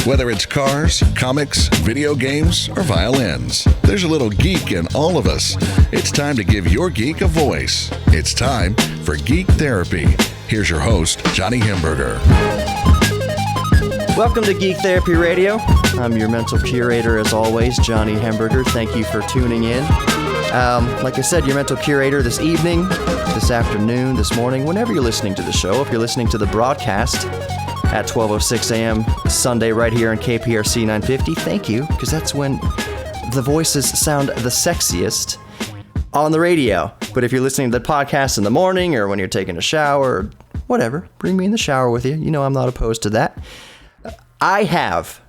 Whether it's cars, comics, video games, or violins, there's a little geek in all of us. It's time to give your geek a voice. It's time for Geek Therapy. Here's your host, Johnny Hamburger. Welcome to Geek Therapy Radio. I'm your mental curator, as always, Johnny Hamburger. Thank you for tuning in. Like I said, your mental curator this evening, this afternoon, this morning, whenever you're listening to the show. If you're listening to the broadcast at 12:06 a.m. Sunday right here on KPRC 950, thank you, because that's when the voices sound the sexiest on the radio. But if you're listening to the podcast in the morning or when you're taking a shower or whatever, bring me in the shower with you. You know I'm not opposed to that. I have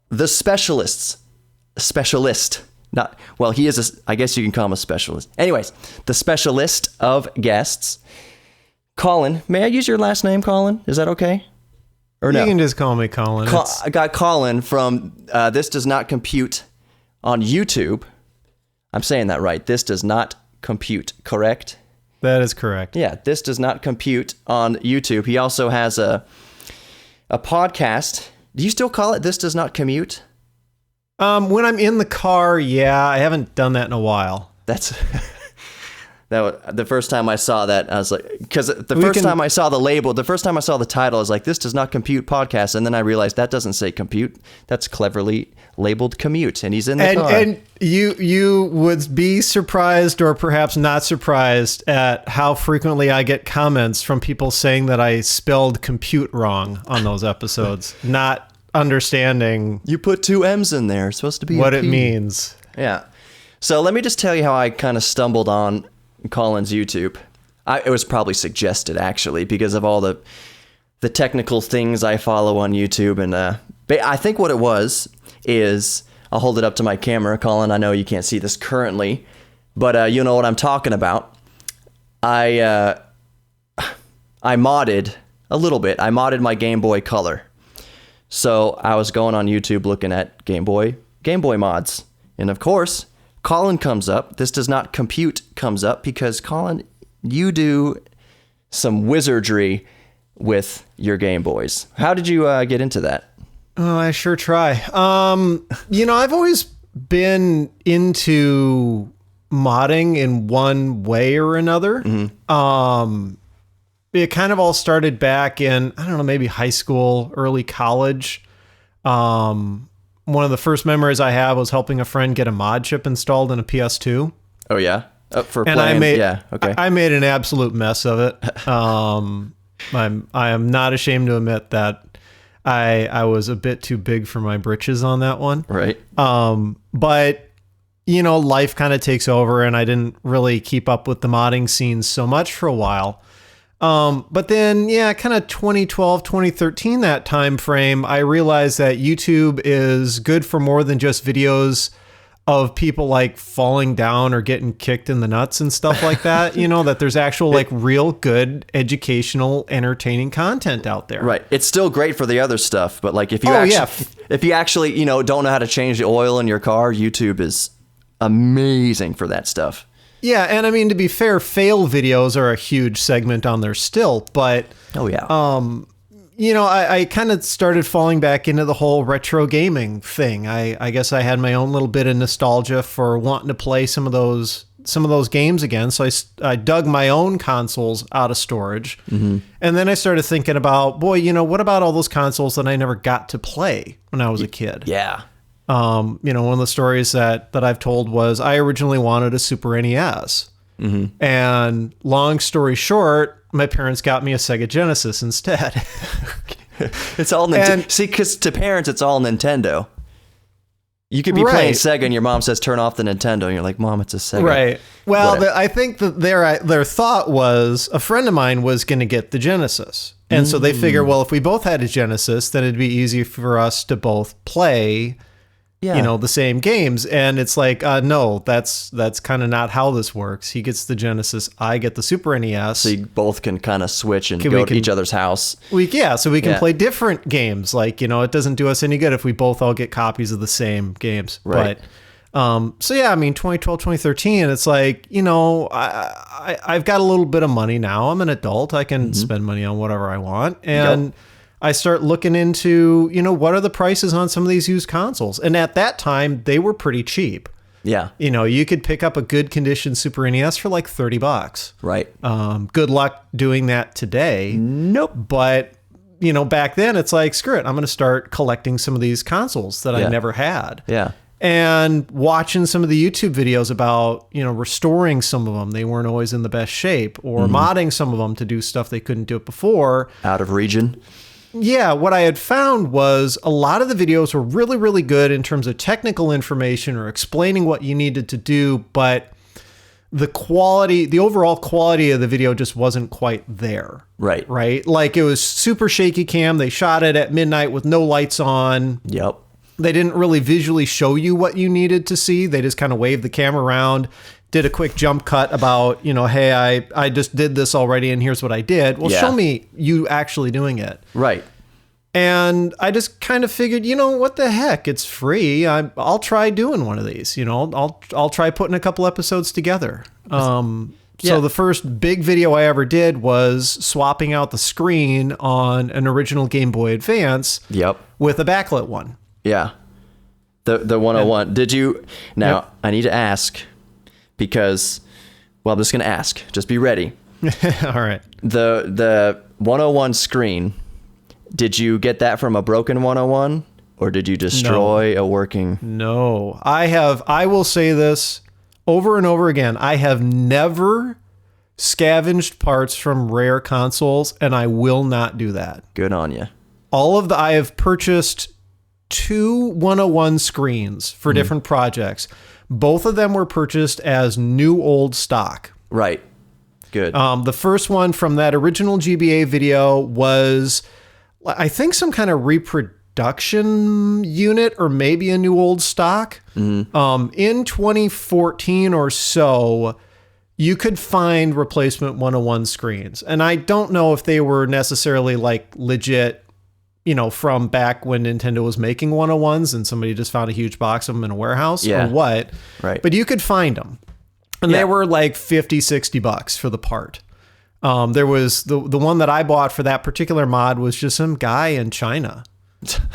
the specialist, he is I guess you can call him a specialist. Anyways, the specialist of guests, Colin. May I use your last name, Colin? Is that okay? Or no? You can just call me Colin. I got Colin from This Does Not Compute on YouTube. I'm saying that right. This Does Not Compute, correct? That is correct. Yeah, This Does Not Compute on YouTube. He also has a podcast. Do you still call it This Does Not Commute? When I'm in the car, yeah. I haven't done that in a while. That's the first time I saw that, I was like, because the first time I saw the title, I was like, This Does Not Compute podcast, and then I realized that doesn't say compute. That's cleverly labeled commute, and he's in the car. And you would be surprised, or perhaps not surprised, at how frequently I get comments from people saying that I spelled compute wrong on those episodes, not understanding. You put two M's in there. It's supposed to be what a it P. means. Yeah. So let me just tell you how I kind of stumbled on Colin's YouTube. It was probably suggested, actually, because of all the technical things I follow on YouTube. And I think what it was is, I'll hold it up to my camera. Colin, I know you can't see this currently, but you know what I'm talking about. I modded a little bit. I modded my Game Boy Color. So I was going on YouTube looking at Game Boy mods. And of course, Colin comes up. This Does Not Compute comes up because, Colin, you do some wizardry with your Game Boys. How did you get into that? Oh, I sure try. I've always been into modding in one way or another. Mm-hmm. It kind of all started back in, I don't know, maybe high school, early college. One of the first memories I have was helping a friend get a mod chip installed in a PS2. Oh, yeah? I made an absolute mess of it. I am not ashamed to admit that I was a bit too big for my britches on that one. Right. But, life kind of takes over, and I didn't really keep up with the modding scene so much for a while. But then, kind of 2012, 2013, that time frame, I realized that YouTube is good for more than just videos of people like falling down or getting kicked in the nuts and stuff like that. That there's actual like real good educational, entertaining content out there. Right. It's still great for the other stuff, but like if you actually, don't know how to change the oil in your car, YouTube is amazing for that stuff. Yeah, and I mean, to be fair, fail videos are a huge segment on there still, but oh yeah, I kind of started falling back into the whole retro gaming thing. I guess I had my own little bit of nostalgia for wanting to play some of those games again, so I dug my own consoles out of storage, mm-hmm. and then I started thinking about, what about all those consoles that I never got to play when I was a kid? Yeah. One of the stories that I've told was I originally wanted a Super NES. Mm-hmm. And long story short, my parents got me a Sega Genesis instead. It's all Nintendo. See, because to parents, it's all Nintendo. You could be playing Sega and your mom says, turn off the Nintendo. And you're like, Mom, it's a Sega. Right. Well, I think that their thought was a friend of mine was going to get the Genesis. And so they figure, well, if we both had a Genesis, then it'd be easy for us to both play the same games. And it's like, no, that's kind of not how this works. He gets the Genesis, I get the Super NES. So you both can kind of switch and go to each other's house. So we can play different games. Like, it doesn't do us any good if we both all get copies of the same games. Right. But, 2012, 2013, it's like, I've got a little bit of money now. I'm an adult. I can spend money on whatever I want. And I start looking into, what are the prices on some of these used consoles? And at that time, they were pretty cheap. Yeah. You could pick up a good condition Super NES for like $30. Right. Good luck doing that today. Nope. But, back then it's like, screw it. I'm going to start collecting some of these consoles that I never had. Yeah. And watching some of the YouTube videos about, restoring some of them. They weren't always in the best shape, or modding some of them to do stuff they couldn't do it before. Out of region. Yeah, what I had found was a lot of the videos were really, really good in terms of technical information or explaining what you needed to do, but the overall quality of the video just wasn't quite there. Right. Right? Like, it was super shaky cam. They shot it at midnight with no lights on. Yep. They didn't really visually show you what you needed to see. They just kind of waved the camera around, did a quick jump cut about, hey, I just did this already and here's what I did. Well, show me you actually doing it. Right. And I just kind of figured, what the heck? It's free. I'll try doing one of these. I'll try putting a couple episodes together. So the first big video I ever did was swapping out the screen on an original Game Boy Advance. Yep. With a backlit one. Yeah. The 101. Did you... Now, Yep. I need to ask because... Well, I'm just going to ask. Just be ready. All right. The 101 screen, did you get that from a broken 101? Or did you destroy a working... No. I will say this over and over again. I have never scavenged parts from rare consoles, and I will not do that. Good on you. I have purchased 2 101 screens for different projects. Both of them were purchased as new old stock. Right. Good. The first one from that original GBA video was, I think, some kind of reproduction unit or maybe a new old stock. In 2014 or so, you could find replacement 101 screens. And I don't know if they were necessarily like legit, from back when Nintendo was making 101s and somebody just found a huge box of them in a warehouse or what. Right. But you could find them. And they were like $50-$60 for the part. There was the one that I bought for that particular mod was just some guy in China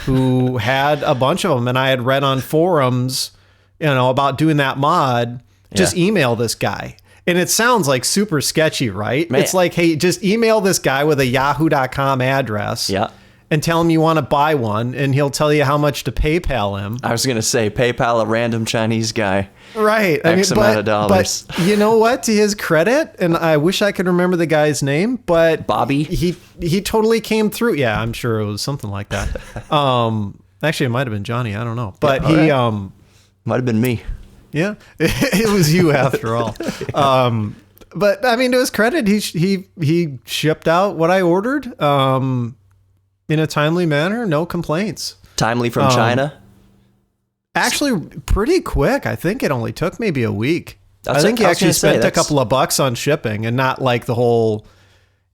who had a bunch of them. And I had read on forums, about doing that mod. Just email this guy. And it sounds like super sketchy, right? Man. It's like, hey, just email this guy with a yahoo.com address. Yeah. And tell him you want to buy one, and he'll tell you how much to PayPal him. I was going to say, PayPal a random Chinese guy. Right. X amount of dollars. But you know what? To his credit, and I wish I could remember the guy's name, but... Bobby? He totally came through. Yeah, I'm sure it was something like that. Actually, it might have been Johnny. I don't know. But he... Might have been me. Yeah. It was you after all. But, I mean, to his credit, he shipped out what I ordered. In a timely manner, no complaints. Timely from China? Actually, pretty quick. I think it only took maybe a week. I think he actually spent a couple of bucks on shipping and not like the whole,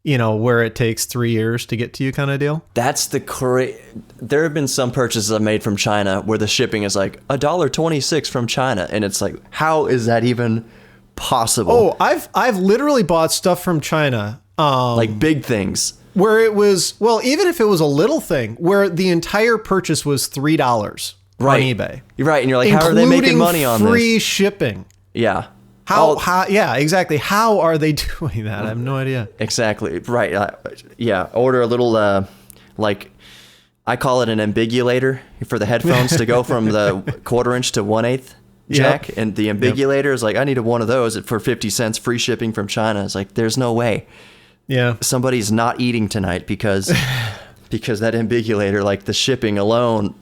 where it takes 3 years to get to you kind of deal. That's there have been some purchases I've made from China where the shipping is like $1.26 from China. And it's like, how is that even possible? Oh, I've literally bought stuff from China. Like big things. Where it was, well, even if it was a little thing, where the entire purchase was $3 on eBay. You're right, and you're like, how are they making money on this? Free shipping. Yeah. How? Yeah, exactly. How are they doing that? I have no idea. Exactly. Right. Yeah. Order a little, I call it an ambigulator for the headphones to go from the 1/4" to 1/8 jack. Yep. And the ambigulator is like, I needed one of those for 50 cents, free shipping from China. It's like, there's no way. Yeah. Somebody's not eating tonight because that ambigulator, like the shipping alone,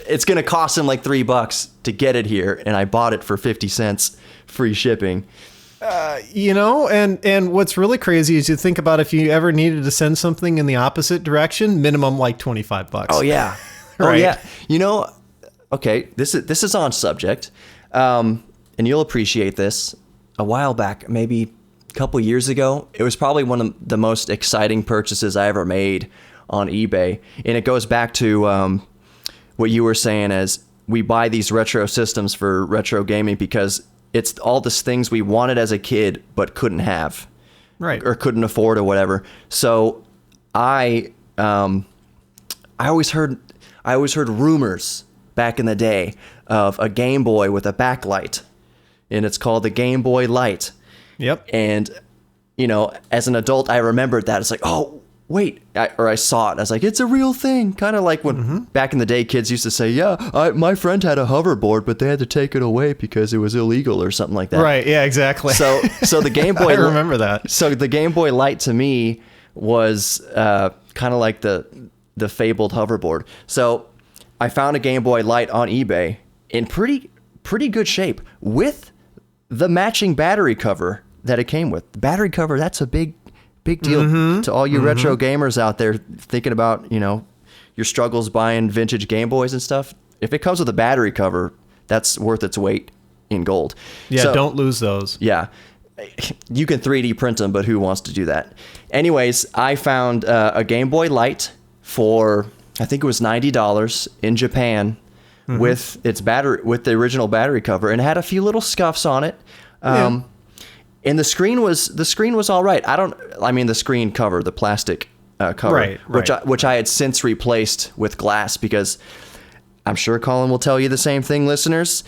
it's going to cost them like $3 to get it here. And I bought it for 50 cents free shipping. And what's really crazy is you think about if you ever needed to send something in the opposite direction, minimum like $25. Oh yeah. Right. Oh yeah. Okay, this is on subject. And you'll appreciate this. A while back, maybe couple years ago, it was probably one of the most exciting purchases I ever made on eBay. And it goes back to what you were saying as we buy these retro systems for retro gaming because it's all these things we wanted as a kid but couldn't have. Right. Or couldn't afford or whatever. So I I always heard rumors back in the day of a Game Boy with a backlight, and it's called the Game Boy Light. Yep. And, you know, as an adult, I remembered that. It's like, oh, wait. I saw it. I was like, it's a real thing. Kind of like when back in the day, kids used to say, yeah, my friend had a hoverboard, but they had to take it away because it was illegal or something like that. Right. Yeah, exactly. So the Game Boy... I remember that. So the Game Boy Light to me was kind of like the fabled hoverboard. So I found a Game Boy Light on eBay in pretty good shape with the matching battery cover that it came with. The battery cover, that's a big deal to all you retro gamers out there thinking about, you know, your struggles buying vintage Game Boys and stuff. If it comes with a battery cover, that's worth its weight in gold. Yeah, so, don't lose those. Yeah. You can 3D print them, but who wants to do that? Anyways, I found a Game Boy Light for, I think it was $90 in Japan with its battery, with the original battery cover, and it had a few little scuffs on it. And the screen was all right. I mean the screen cover, the plastic cover, right. which I had since replaced with glass, because I'm sure Colin will tell you the same thing, listeners.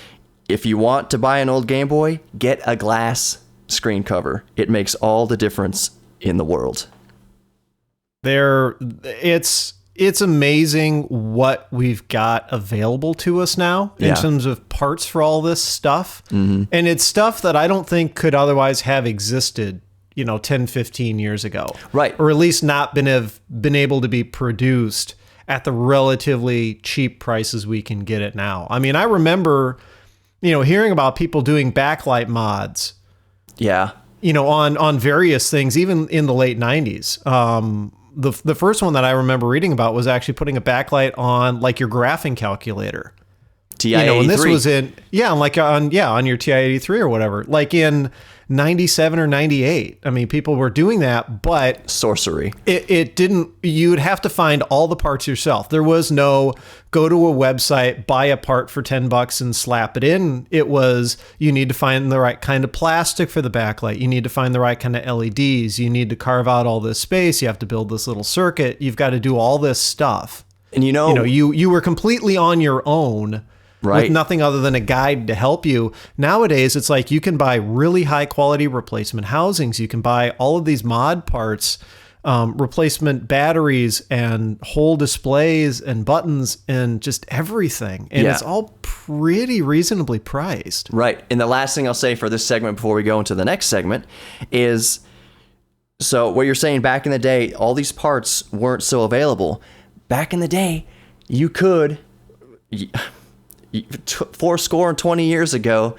If you want to buy an old Game Boy, get a glass screen cover. It makes all the difference in the world. It's amazing what we've got available to us now in terms of parts for all this stuff. And it's stuff that I don't think could otherwise have existed, 10, 15 years ago. Right. Or at least not been able to be produced at the relatively cheap prices we can get it now. I mean, I remember, hearing about people doing backlight mods. Yeah. On various things, even in the late 90s. The first one that I remember reading about was actually putting a backlight on like your graphing calculator. TI-83. And this was in on your TI-83 or whatever. Like in 97 or 98. I mean, people were doing that, but sorcery. It didn't. You'd have to find all the parts yourself. There was no go to a website, buy a part for $10 and slap it in. It was, you need to find the right kind of plastic for the backlight. You need to find the right kind of LEDs. You need to carve out all this space. You have to build this little circuit. You've got to do all this stuff. And you were completely on your own. Right. With nothing other than a guide to help you. Nowadays, it's like you can buy really high quality replacement housings. You can buy all of these mod parts, replacement batteries and whole displays and buttons and just everything. And it's all pretty reasonably priced. Right. And the last thing I'll say for this segment before we go into the next segment is, so what you're saying, back in the day, all these parts weren't so available. Back in the day, you could... 20 years ago,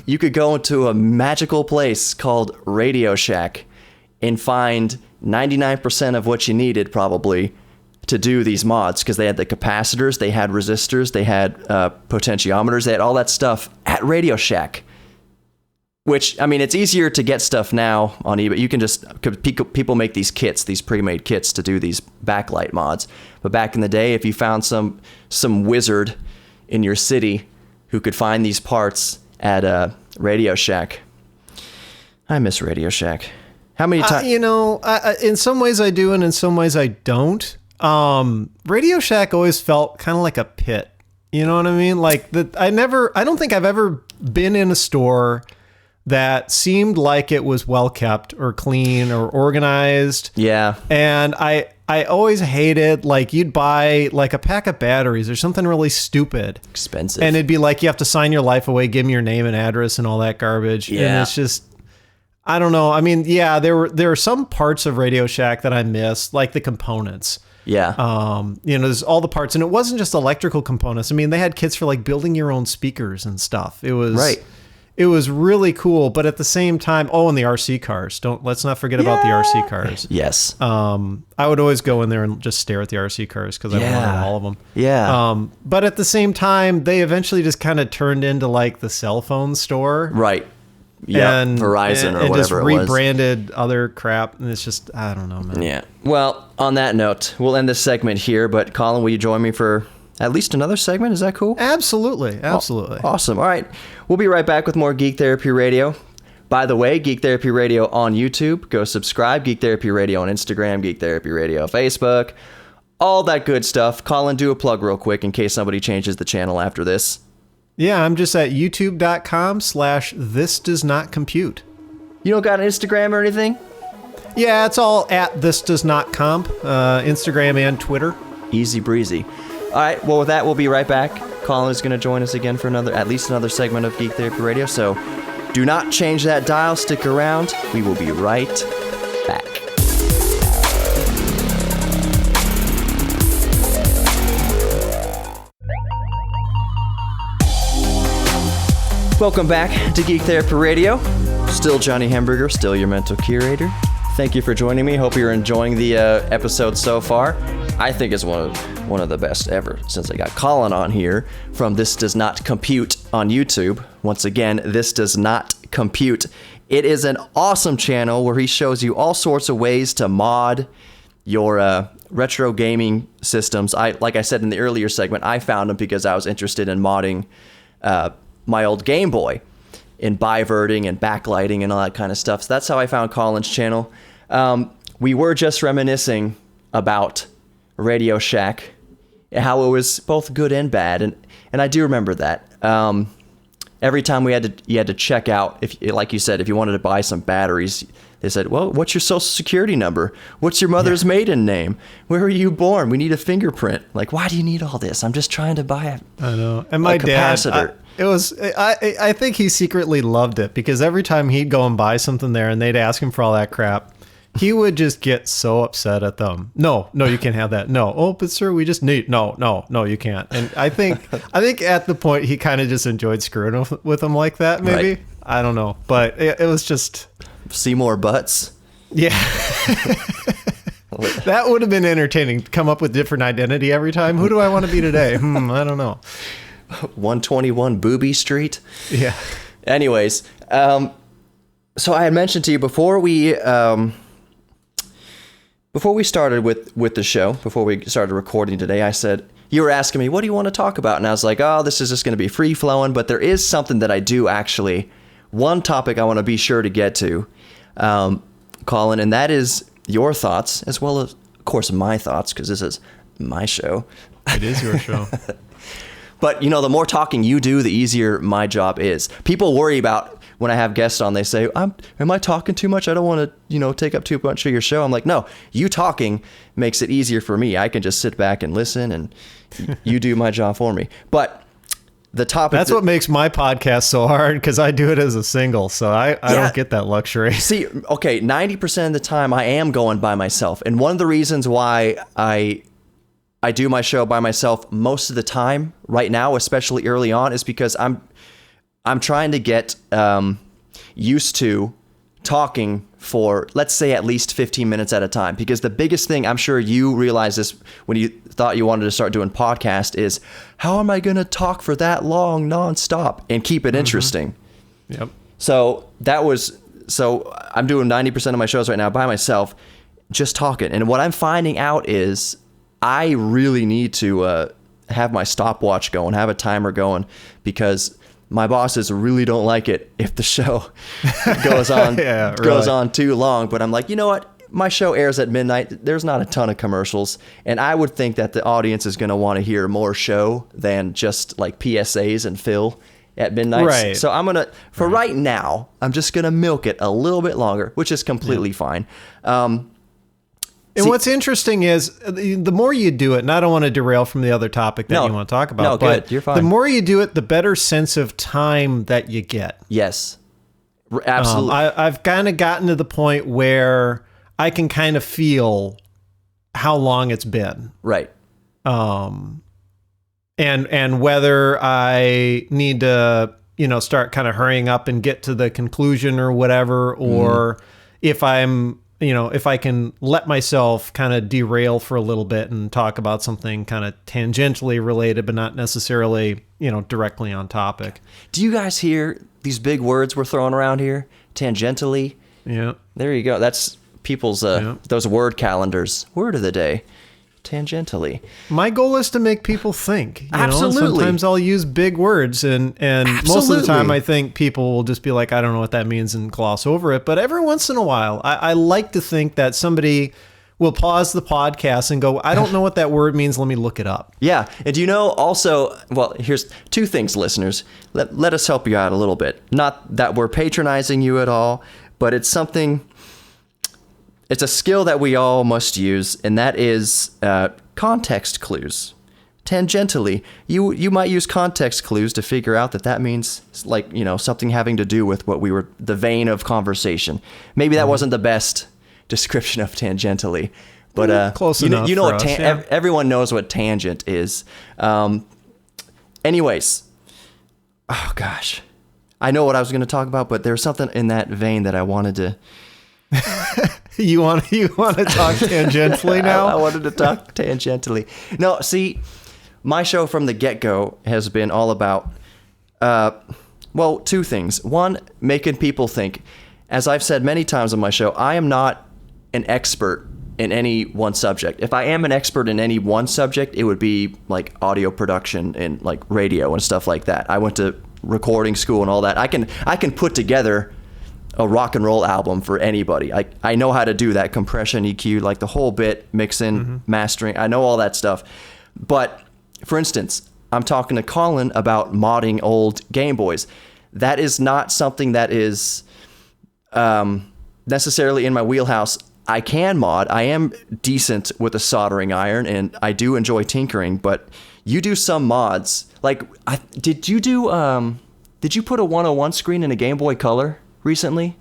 you could go into a magical place called Radio Shack and find 99% of what you needed probably to do these mods, because they had the capacitors, they had resistors, they had potentiometers, they had all that stuff at Radio Shack. Which, I mean, it's easier to get stuff now on eBay. You can just, people make these kits, these pre-made kits to do these backlight mods. But back in the day, if you found some wizard in your city who could find these parts at a Radio Shack. I miss Radio Shack. How many times? In some ways I do, and in some ways I don't. Radio Shack always felt kind of like a pit. You know what I mean? Like that. I don't think I've ever been in a store that seemed like it was well kept or clean or organized. Yeah. And I always hated, like, you'd buy like a pack of batteries or something really stupid. Expensive. And it'd be like, you have to sign your life away, give me your name and address and all that garbage. Yeah. And it's just, I don't know. I mean, yeah, there are some parts of Radio Shack that I miss, like the components. Yeah. There's all the parts, and it wasn't just electrical components. I mean, they had kits for like building your own speakers and stuff. It was right. It was really cool, but at the same time, and the RC cars. Let's not forget about the RC cars. Yes. I would always go in there and just stare at the RC cars because I wanted all of them. Yeah. But at the same time, they eventually just kind of turned into like the cell phone store. Right. Yeah. Verizon or whatever just it was. Rebranded other crap, and it's just, I don't know, man. Yeah. Well, on that note, we'll end this segment here. But Colin, will you join me for at least another segment? Is that cool? Absolutely. Awesome. All right. We'll be right back with more Geek Therapy Radio. By the way, Geek Therapy Radio on YouTube. Go subscribe. Geek Therapy Radio on Instagram. Geek Therapy Radio on Facebook. all that good stuff. Colin, do a plug real quick in case somebody changes the channel after this. Yeah, I'm just at youtube.com/thisdoesnotcompute. You don't got an Instagram or anything? Yeah, it's all at thisdoesnotcomp, Instagram and Twitter. Easy breezy. All right, well, with that, we'll be right back. Colin is going to join us again for at least another segment of Geek Therapy Radio, so do not change that dial. Stick around. We will be right back. Welcome back to Geek Therapy Radio. Still Johnny Hamburger, still your mental curator. Thank you for joining me. Hope you're enjoying the episode so far. I think it's one of the best ever since I got Colin on here from This Does Not Compute on YouTube. Once again, This Does Not Compute. It is an awesome channel where he shows you all sorts of ways to mod your retro gaming systems. Like I said in the earlier segment, I found him because I was interested in modding my old Game Boy in biverting and backlighting and all that kind of stuff. So that's how I found Colin's channel. We were just reminiscing about Radio Shack, how it was both good and bad, and I do remember that. Every time you had to check out, if like you said, if you wanted to buy some batteries, they said, well, what's your social security number? What's your mother's maiden name? Where were you born? We need a fingerprint. Like, why do you need all this? I'm just trying to buy I know. And my dad, I think he secretly loved it because every time he'd go and buy something there and they'd ask him for all that crap, he would just get so upset at them. No, you can't have that. No. Oh, but sir, we just need, no, you can't. And I think at the point he kind of just enjoyed screwing with them like that, maybe. Right. I don't know. But it was just... See more butts? Yeah. That would have been entertaining. Come up with different identity every time. Who do I want to be today? I don't know. 121 Booby Street? Yeah. Anyways, so I had mentioned to you before we started with the show, before we started recording today, I said, you were asking me, what do you want to talk about? And I was like, oh, this is just going to be free flowing, but there is something that I do actually, one topic I want to be sure to get to, Colin, and that is your thoughts, as well as, of course, my thoughts, because this is my show. It is your show. But, the more talking you do, the easier my job is. People worry about when I have guests on, they say, am I talking too much? I don't want to, take up too much of your show. I'm like, no, you talking makes it easier for me. I can just sit back and listen and you do my job for me. But the topic... That's what makes my podcast so hard because I do it as a single. So I don't get that luxury. See, okay, 90% of the time I am going by myself. And one of the reasons why I do my show by myself most of the time right now, especially early on, is because I'm trying to get used to talking for, let's say, at least 15 minutes at a time. Because the biggest thing, I'm sure you realized this when you thought you wanted to start doing podcast, is how am I going to talk for that long nonstop and keep it interesting? Yep. So I'm doing 90% of my shows right now by myself, just talking. And what I'm finding out is I really need to have my stopwatch going, have a timer going, because my bosses really don't like it if the show goes on goes on too long. But I'm like, you know what? My show airs at midnight. There's not a ton of commercials, and I would think that the audience is going to want to hear more show than just like PSAs and Phil at midnight. Right. So I'm gonna, for right now, I'm just gonna milk it a little bit longer, which is completely fine. And what's interesting is the more you do it, and I don't want to derail from the other topic that you want to talk about, no, but good. You're fine. The more you do it, the better sense of time that you get. Yes, absolutely. I've kind of gotten to the point where I can kind of feel how long it's been. Right. And whether I need to, start kind of hurrying up and get to the conclusion or whatever, or if I can let myself kind of derail for a little bit and talk about something kind of tangentially related, but not necessarily, directly on topic. Do you guys hear these big words we're throwing around here? Tangentially. Yeah. There you go. That's people's, those word calendars. Word of the day. Tangentially. My goal is to make people think. Absolutely. Sometimes I'll use big words and most of the time I think people will just be like, I don't know what that means and gloss over it. But every once in a while, I like to think that somebody will pause the podcast and go, I don't know what that word means. Let me look it up. Yeah. And you know, also, well, here's two things, listeners. Let us help you out a little bit. Not that we're patronizing you at all, but it's a skill that we all must use, and that is context clues. Tangentially, you might use context clues to figure out that means, like, you know, something having to do with the vein of conversation. Maybe that wasn't the best description of tangentially, but close enough. You know what everyone knows what tangent is. Anyways, oh gosh, I know what I was going to talk about, but there's something in that vein that I wanted to. You want to talk tangentially now? I wanted to talk tangentially. No, see, my show from the get-go has been all about, two things. One, making people think. As I've said many times on my show, I am not an expert in any one subject. If I am an expert in any one subject, it would be like audio production and like radio and stuff like that. I went to recording school and all that. I can put together a rock and roll album for anybody. I know how to do that, compression, EQ, like the whole bit, mixing, mastering. I know all that stuff. But for instance, I'm talking to Colin about modding old Game Boys. That is not something that is necessarily in my wheelhouse. I can mod. I am decent with a soldering iron, and I do enjoy tinkering, but you do some mods. Like, did you put a 101 screen in a Game Boy Color recently?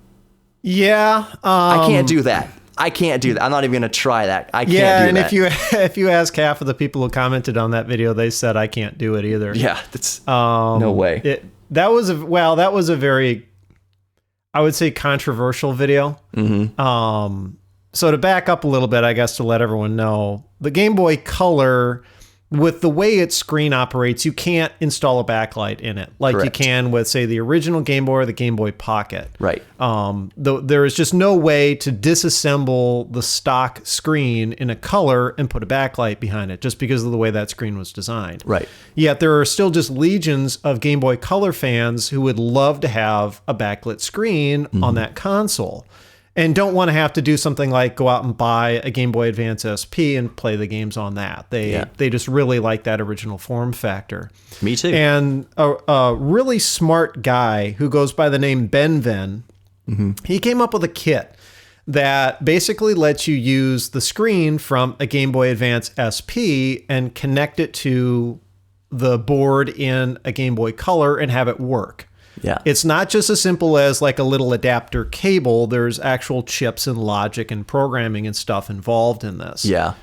Yeah. I can't do that. I'm not even going to try that. I can't do that. Yeah, and if you ask half of the people who commented on that video, they said I can't do it either. Yeah, that's no way. That was a very, I would say, controversial video. Mm-hmm. So to back up a little bit, I guess to let everyone know, the Game Boy Color, with the way its screen operates, you can't install a backlight in it like Correct. You can with, say, the original Game Boy or the Game Boy Pocket. Right. There is just no way to disassemble the stock screen in a Color and put a backlight behind it, just because of the way that screen was designed. Right. Yet there are still just legions of Game Boy Color fans who would love to have a backlit screen on that console, and don't want to have to do something like go out and buy a Game Boy Advance SP and play the games on that. They just really like that original form factor. Me too. And a really smart guy who goes by the name Ben Ven, he came up with a kit that basically lets you use the screen from a Game Boy Advance SP and connect it to the board in a Game Boy Color and have it work. Yeah. It's not just as simple as like a little adapter cable. There's actual chips and logic and programming and stuff involved in this. Yeah.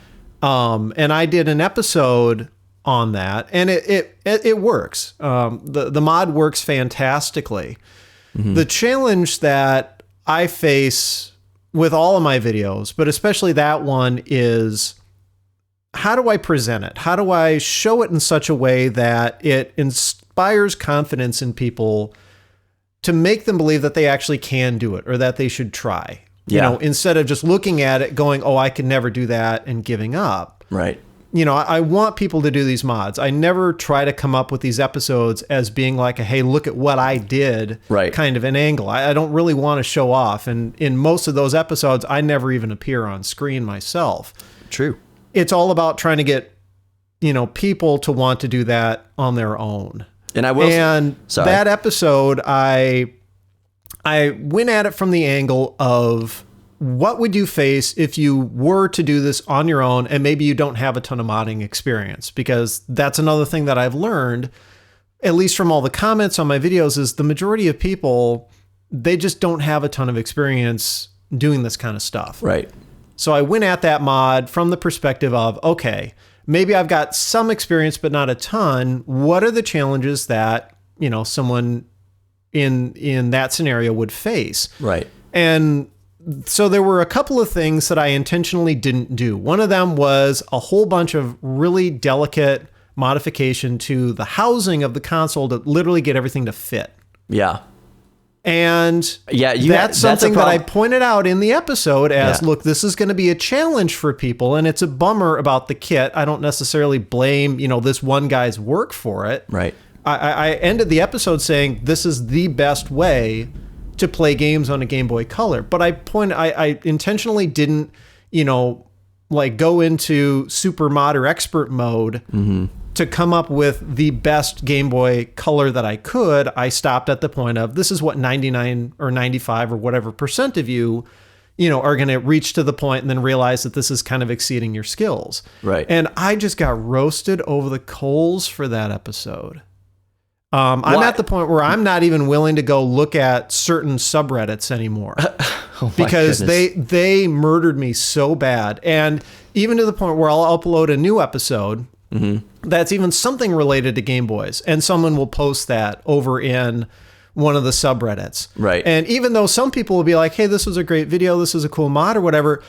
And I did an episode on that, and it works. The mod works fantastically. The challenge that I face with all of my videos, but especially that one, is how do I present it? How do I show it in such a way that it inspires confidence in people to make them believe that they actually can do it or that they should try? You know, instead of just looking at it going, oh, I can never do that, and giving up. Right. You know, I want people to do these mods. I never try to come up with these episodes as being like a, hey, look at what I did kind of an angle. I don't really want to show off. And in most of those episodes, I never even appear on screen myself. True. It's all about trying to get, people to want to do that on their own. And I will. And that episode, I went at it from the angle of, what would you face if you were to do this on your own and maybe you don't have a ton of modding experience? Because that's another thing that I've learned, at least from all the comments on my videos, is the majority of people, they just don't have a ton of experience doing this kind of stuff. Right. So I went at that mod from the perspective of, okay, maybe I've got some experience, but not a ton. What are the challenges that, someone in that scenario would face? Right. And so there were a couple of things that I intentionally didn't do. One of them was a whole bunch of really delicate modification to the housing of the console to literally get everything to fit. Yeah. And that's something that I pointed out in the episode as, look, this is going to be a challenge for people, and it's a bummer about the kit. I don't necessarily blame, this one guy's work for it. Right. I ended the episode saying this is the best way to play games on a Game Boy Color. But I intentionally didn't, like go into super mod or expert mode to come up with the best Game Boy Color that I could, I stopped at the point of this is what 99 or 95 or whatever % of you are going to reach to the point and then realize that this is kind of exceeding your skills. Right. And I just got roasted over the coals for that episode. I'm at the point where I'm not even willing to go look at certain subreddits anymore because they murdered me so bad. And even to the point where I'll upload a new episode that's even something related to Game Boys, and someone will post that over in one of the subreddits. Right. And even though some people will be like, hey, this was a great video, this is a cool mod or whatever,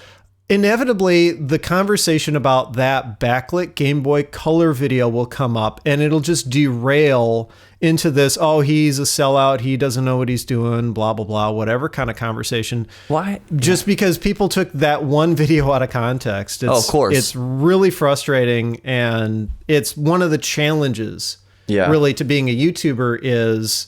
inevitably the conversation about that backlit Game Boy Color video will come up and it'll just derail into this, oh, he's a sellout, he doesn't know what he's doing, blah, blah, blah, whatever kind of conversation. Why? Just because people took that one video out of context. Of course. It's really frustrating, and it's one of the challenges really to being a YouTuber is,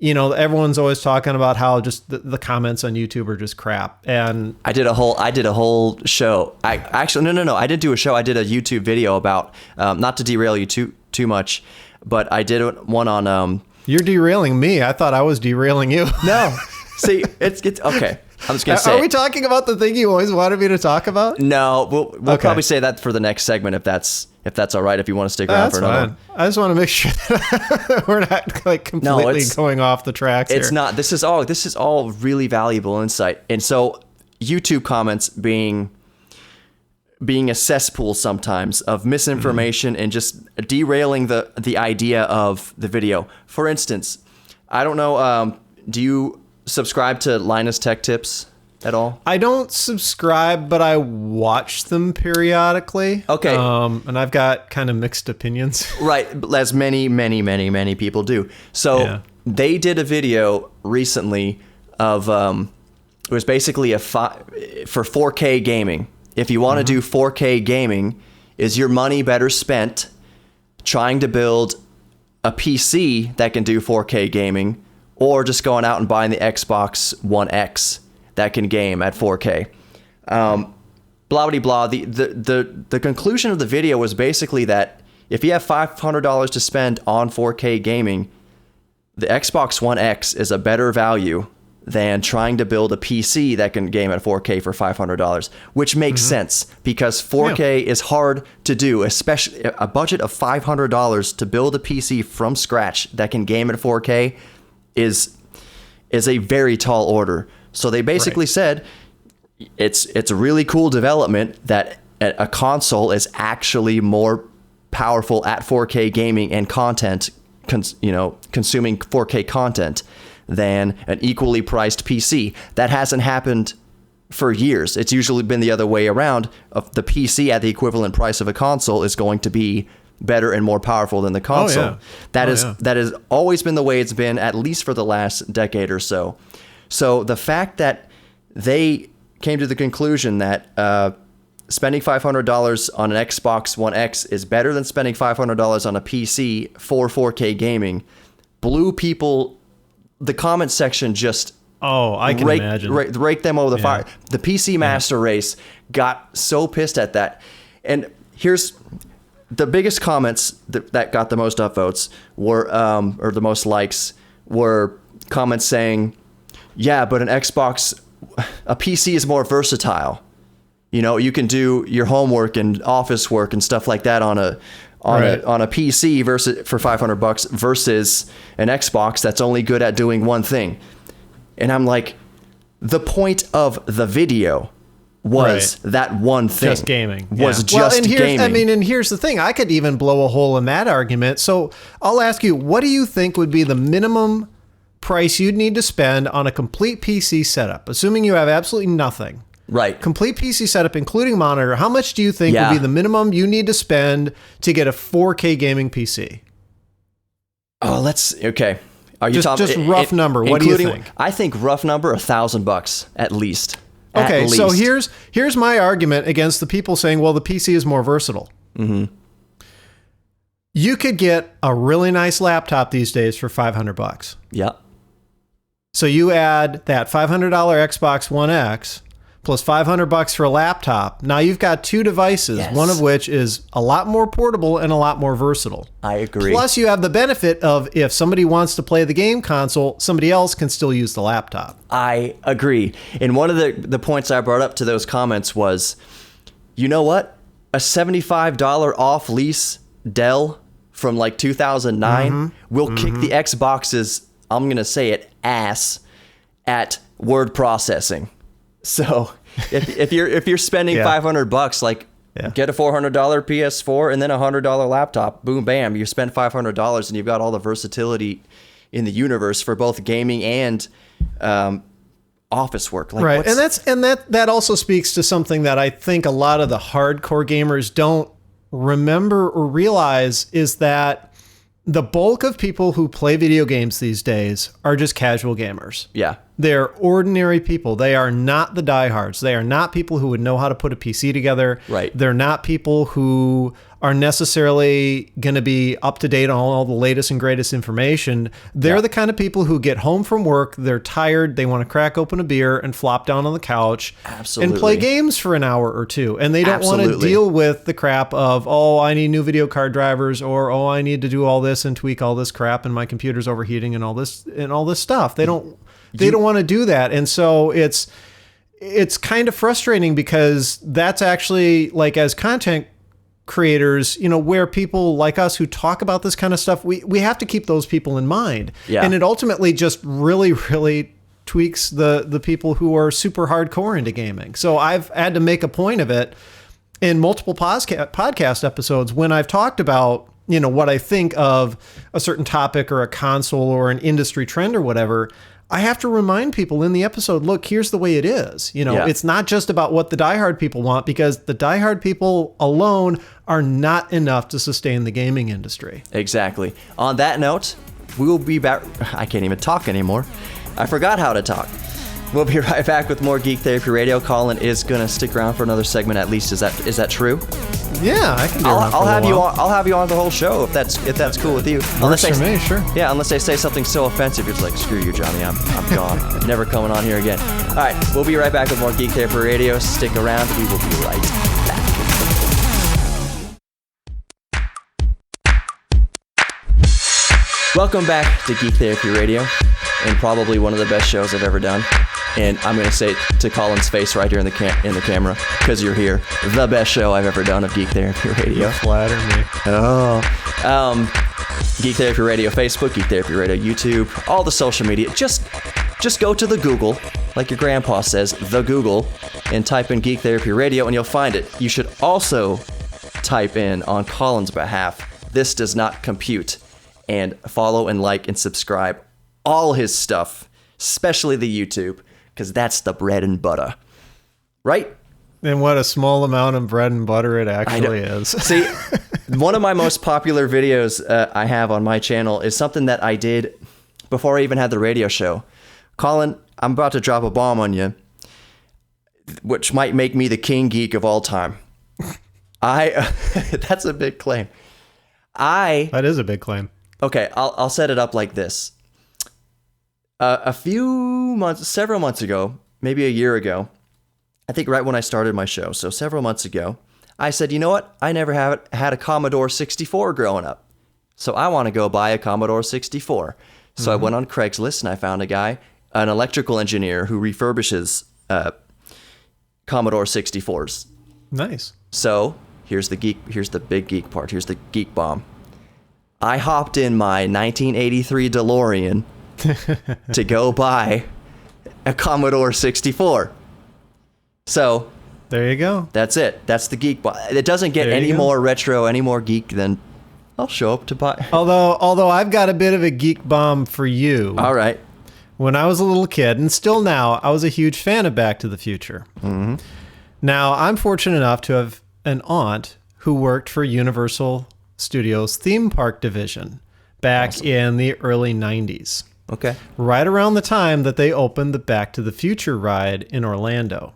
everyone's always talking about how just the comments on YouTube are just crap. And I did a whole show. I didn't do a show. I did a YouTube video about, not to derail you too much, but I did one on, you're derailing me. I thought I was derailing you. No, see, it's okay. I'm just going to say, are we talking about the thing you always wanted me to talk about? No, we'll probably say that for the next segment, if that's all right, if you want to stick around for another one. I just want to make sure that we're not like completely going off the tracks here. It's not. This is all really valuable insight. And so YouTube comments being a cesspool sometimes of misinformation and just derailing the idea of the video. For instance, I don't know, do you subscribe to Linus Tech Tips at all? I don't subscribe, but I watch them periodically. Okay. And I've got kind of mixed opinions. Right, as many people do. So they did a video recently of it was basically for 4K gaming. If you want to do 4K gaming, is your money better spent trying to build a PC that can do 4K gaming, or just going out and buying the Xbox One X that can game at 4K? Blah, blah, blah. The conclusion of the video was basically that if you have $500 to spend on 4K gaming, the Xbox One X is a better value than trying to build a PC that can game at 4K for $500, which makes sense because 4K is hard to do, especially a budget of $500 to build a PC from scratch that can game at 4K is a very tall order. So they basically said it's a really cool development that a console is actually more powerful at 4K gaming and content, consuming 4K content than an equally priced PC. That hasn't happened for years. It's usually been the other way around. The PC at the equivalent price of a console is going to be better and more powerful than the console. That has always been the way it's been, at least for the last decade or so. So the fact that they came to the conclusion that spending $500 on an Xbox One X is better than spending $500 on a PC for 4K gaming blew people. The comment section just I can imagine rake them over the fire. The PC master race got so pissed at that. And here's the biggest comments that got the most upvotes were, or the most likes, were comments saying, yeah, but a PC is more versatile. You can do your homework and office work and stuff like that on a PC versus for $500 versus an Xbox that's only good at doing one thing. And I'm like, the point of the video was that one thing. Just gaming. Gaming. And here's the thing. I could even blow a hole in that argument. So I'll ask you, what do you think would be the minimum price you'd need to spend on a complete PC setup, assuming you have absolutely nothing? Right. Complete PC setup, including monitor. How much do you think would be the minimum you need to spend to get a 4K gaming PC? Oh, okay. Are you talking just rough number? What do you think? I think rough number $1,000 at least. Okay, so here's my argument against the people saying, well, the PC is more versatile. You could get a really nice laptop these days for $500. Yeah. So you add that $500 Xbox One X plus $500 for a laptop. Now you've got two devices, Yes. one of which is a lot more portable and a lot more versatile. I agree. Plus you have the benefit of if somebody wants to play the game console, somebody else can still use the laptop. I agree. And one of the points I brought up to those comments was, you know what? A $75 off lease Dell from like 2009 will kick the Xbox's, I'm going to say it, ass at word processing. So if you're spending $500, like get a $400 PS4 and then a $100 laptop, boom, bam, you spend $500 and you've got all the versatility in the universe for both gaming and office work. Like, Right. And that also speaks to something that I think a lot of the hardcore gamers don't remember or realize is that the bulk of people who play video games these days are just casual gamers. Yeah. They're ordinary people. They are not the diehards. They are not people who would know how to put a PC together. Right. They're not people who are necessarily going to be up to date on all the latest and greatest information. They're the kind of people who get home from work, they're tired, they want to crack open a beer and flop down on the couch and play games for an hour or two. And they don't want to deal with the crap of, oh, I need new video card drivers, or oh, I need to do all this and tweak all this crap and my computer's overheating and all this stuff. They don't want to do that. And so it's kind of frustrating because that's actually, like, as content creators, where people like us who talk about this kind of stuff, we have to keep those people in mind. Yeah. And it ultimately just really, really tweaks the people who are super hardcore into gaming. So I've had to make a point of it in multiple podcast episodes when I've talked about, what I think of a certain topic or a console or an industry trend or whatever. I have to remind people in the episode, look, here's the way it is. It's not just about what the diehard people want, because the diehard people alone are not enough to sustain the gaming industry. Exactly. On that note, we will be back. I can't even talk anymore. I forgot how to talk. We'll be right back with more Geek Therapy Radio. Colin is going to stick around for another segment at least. Is that true? Yeah, I can do it. I'll have you on the whole show if that's cool with you. Works for me, sure. Yeah, unless they say something so offensive, you're just like, screw you, Johnny. I'm gone. Never coming on here again. All right, we'll be right back with more Geek Therapy Radio. Stick around. We will be right back. Welcome back to Geek Therapy Radio, and probably one of the best shows I've ever done. And I'm going to say it to Colin's face right here in the camera, because you're here. The best show I've ever done of Geek Therapy Radio. You flatter me. Oh. Geek Therapy Radio Facebook, Geek Therapy Radio YouTube, all the social media. Just go to the Google, like your grandpa says, the Google, and type in Geek Therapy Radio, and you'll find it. You should also type in, on Colin's behalf, "This does not compute," and follow and like and subscribe all his stuff, especially the YouTube, because that's the bread and butter. Right? And what a small amount of bread and butter it actually is. See, one of my most popular videos I have on my channel is something that I did before I even had the radio show. Colin, I'm about to drop a bomb on you, which might make me the king geek of all time. That's a big claim. That is a big claim. Okay, I'll set it up like this. Several months ago, maybe a year ago, I think right when I started my show, so several months ago, I said, you know what? I never had a Commodore 64 growing up, so I want to go buy a Commodore 64. So I went on Craigslist and I found a guy, an electrical engineer who refurbishes Commodore 64s. Nice. So here's the big geek part. Here's the geek bomb. I hopped in my 1983 DeLorean to go buy a Commodore 64. So there you go. That's it. That's the geek bomb. It doesn't get any more retro, any more geek than I'll show up to buy. Although I've got a bit of a geek bomb for you. All right. When I was a little kid, and still now, I was a huge fan of Back to the Future. Mm-hmm. Now, I'm fortunate enough to have an aunt who worked for Universal Studios theme park division back in the early 90s. Okay. Right around the time that they opened the Back to the Future ride in Orlando.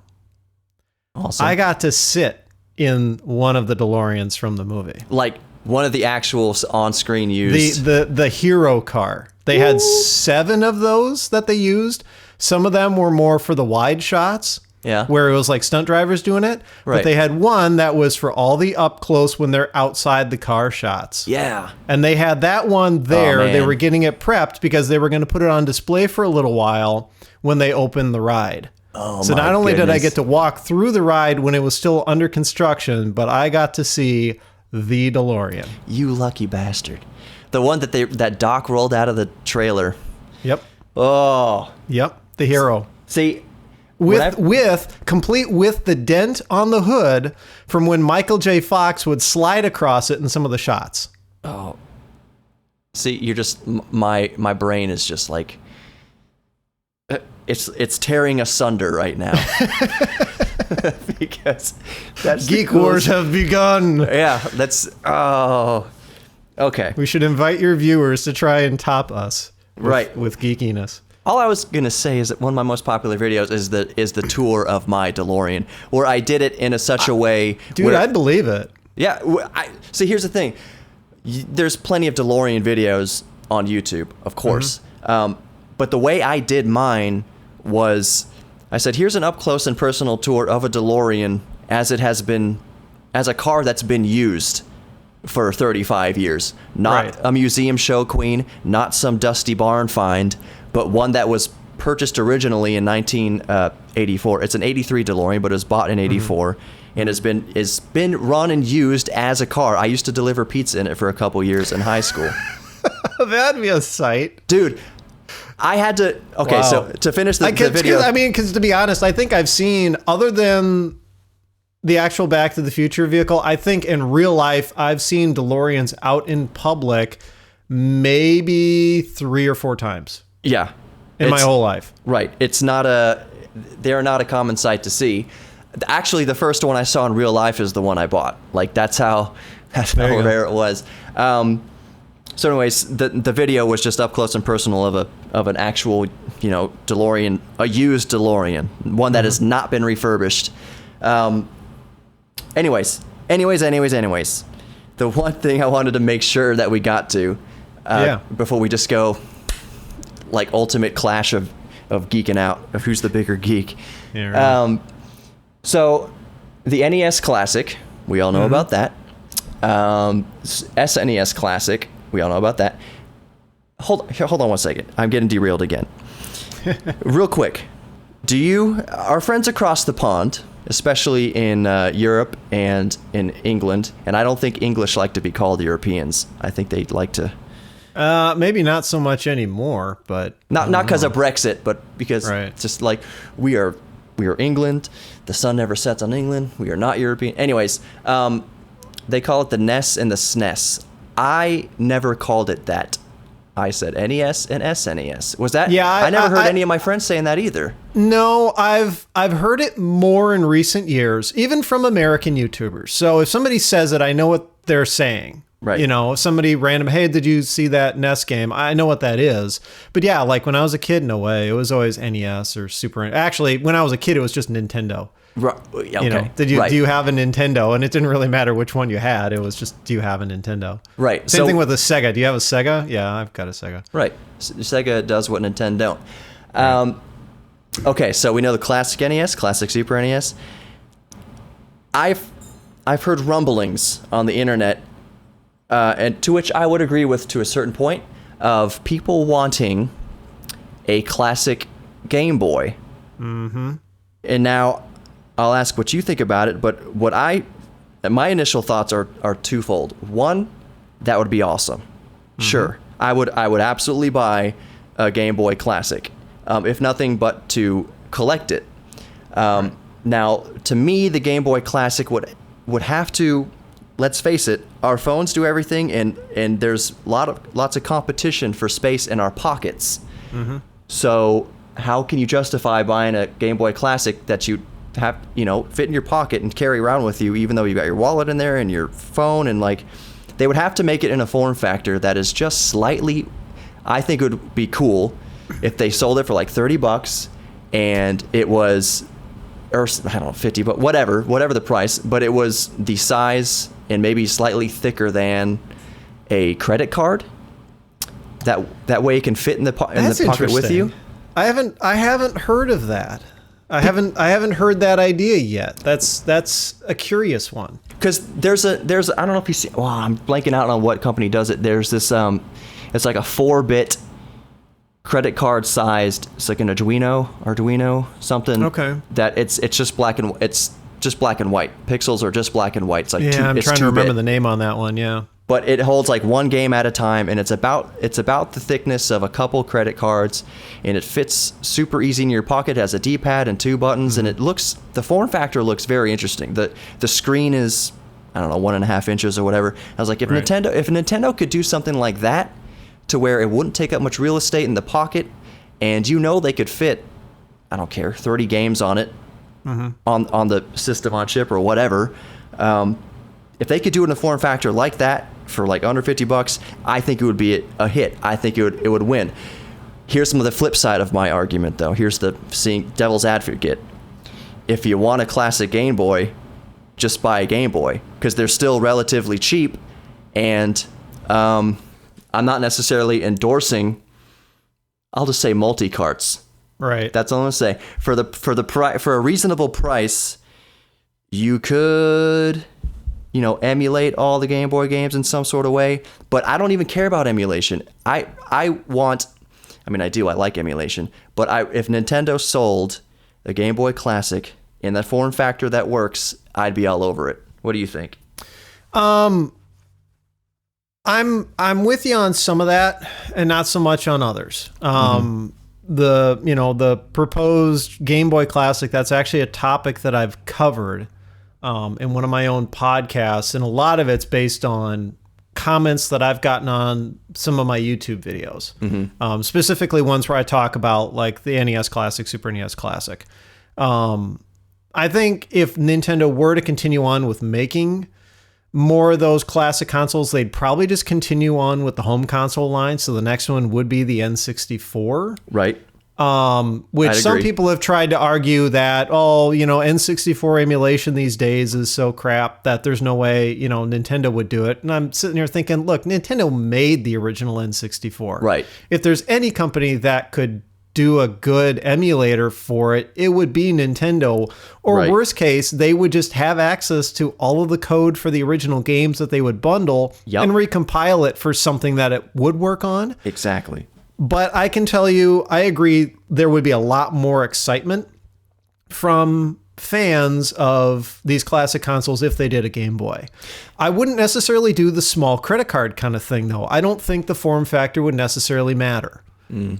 Awesome. I got to sit in one of the DeLoreans from the movie. Like one of the actual on-screen used. The hero car. They had 7 of those that they used. Some of them were more for the wide shots. Yeah. Where it was like stunt drivers doing it. Right. But they had one that was for all the up close when they're outside the car shots. Yeah. And they had that one there. man. They were getting it prepped because they were going to put it on display for a little while when they opened the ride. Oh, so my not only did I goodness. get to walk through the ride when it was still under construction, but I got to see the DeLorean. You lucky bastard. The one that Doc rolled out of the trailer. Yep. Oh. Yep. The hero. See, Complete with the dent on the hood from when Michael J. Fox would slide across it in some of the shots. oh. See, you're just my brain is just like it's tearing asunder right now. Because that's Geek Wars have begun. Yeah, that's okay. We should invite your viewers to try and top us with geekiness. All I was gonna say is that one of my most popular videos is the tour of my DeLorean, where I did it in such a way. Dude, I'd believe it. Yeah, see. Here's the thing: there's plenty of DeLorean videos on YouTube, of course. But the way I did mine was, I said, "Here's an up close and personal tour of a DeLorean as a car that's been used for 35 years. Not a museum show queen, not some dusty barn find." But one that was purchased originally in 1984. It's an 83 DeLorean, but it was bought in 84, and has been run and used as a car. I used to deliver pizza in it for a couple years in high school. That'd be a sight. Dude, I had to... Okay, Wow. so to finish the video... Because to be honest, I think I've seen, other than the actual Back to the Future vehicle, I think in real life, I've seen DeLoreans out in public maybe 3 or 4 times. Yeah. In my whole life. Right. They're not a common sight to see. Actually, the first one I saw in real life is the one I bought. Like, that's how rare it was. So anyways, the video was just up close and personal of an actual, DeLorean, a used DeLorean, one that has not been refurbished. Anyways. The one thing I wanted to make sure that we got to before we just go like ultimate clash of geeking out of who's the bigger geek. Yeah, right. So the NES Classic, we all know about that. SNES Classic, we all know about that. Hold on 1 second. I'm getting derailed again. Real quick. Our friends across the pond, especially in Europe and in England, and I don't think English like to be called Europeans. I think they'd like to... maybe not so much anymore, but... Not because of Brexit, but because just like we are England. The sun never sets on England. We are not European. Anyways, they call it the NES and the SNES. I never called it that. I said NES and SNES. Was that? Yeah, I never heard any of my friends saying that either. No, I've heard it more in recent years, even from American YouTubers. So if somebody says it, I know what they're saying. Right. If somebody random, hey, did you see that NES game? I know what that is. But yeah, like when I was a kid, no way. It was always NES or Super. Actually, when I was a kid, it was just Nintendo. Right. Okay. Do you have a Nintendo? And it didn't really matter which one you had. It was just, do you have a Nintendo? Right. Same thing with a Sega. Do you have a Sega? Yeah, I've got a Sega. Right. Sega does what Nintendo don't. Okay, so we know the classic NES, classic Super NES. I've heard rumblings on the internet, and to which I would agree with to a certain point, of people wanting a classic Game Boy. Mm-hmm. And now I'll ask what you think about it, but my initial thoughts are twofold. One, that would be awesome. Mm-hmm. Sure. I would absolutely buy a Game Boy Classic, if nothing but to collect it. Now, to me, the Game Boy Classic would have to, let's face it, our phones do everything, and there's lots of competition for space in our pockets. Mm-hmm. So how can you justify buying a Game Boy Classic that you have, fit in your pocket and carry around with you, even though you got your wallet in there and your phone, and like, they would have to make it in a form factor that is just slightly, I think it would be cool if they sold it for like $30 and it was, or I don't know, 50, but whatever the price, but it was the size and maybe slightly thicker than a credit card. That way it can fit in the pocket with you. I haven't heard of that. I haven't heard that idea yet. That's a curious one. Because there's I don't know if you see. Well, I'm blanking out on what company does it. There's this it's like a 4-bit credit card sized. It's like an Arduino something. Okay. That it's just black and white. Pixels are just black and white. It's like I'm trying to remember the name on that one. Yeah. But it holds like one game at a time, and it's about the thickness of a couple credit cards, and it fits super easy in your pocket. It has a D-pad and 2 buttons, and the form factor looks very interesting. The screen is, I don't know, 1.5 inches or whatever. I was like, if Nintendo could do something like that, to where it wouldn't take up much real estate in the pocket, and they could fit, I don't care, 30 games on it, on the system on chip or whatever. If they could do it in a form factor like that for like under $50, I think it would be a hit. I think it would win. Here's some of the flip side of my argument, though. Here's the devil's advocate. If you want a classic Game Boy, just buy a Game Boy, because they're still relatively cheap, and I'm not necessarily endorsing. I'll just say multi-carts. Right. That's all I'm gonna say. For a reasonable price, you could, emulate all the Game Boy games in some sort of way. But I don't even care about emulation. I like emulation. But if Nintendo sold a Game Boy Classic in that form factor that works, I'd be all over it. What do you think? I'm with you on some of that, and not so much on others. The proposed Game Boy Classic, that's actually a topic that I've covered in one of my own podcasts, and a lot of it's based on comments that I've gotten on some of my YouTube videos, specifically ones where I talk about like the NES Classic, Super NES Classic. I think if Nintendo were to continue on with making more of those classic consoles, they'd probably just continue on with the home console line. So the next one would be the N64. Right. Which some people have tried to argue that, N64 emulation these days is so crap that there's no way, Nintendo would do it. And I'm sitting here thinking, look, Nintendo made the original N64. Right. If there's any company that could do a good emulator for it, it would be Nintendo. Or worst case, they would just have access to all of the code for the original games that they would bundle and recompile it for something that it would work on. Exactly. But I can tell you, I agree, there would be a lot more excitement from fans of these classic consoles if they did a Game Boy. I wouldn't necessarily do the small credit card kind of thing, though. I don't think the form factor would necessarily matter.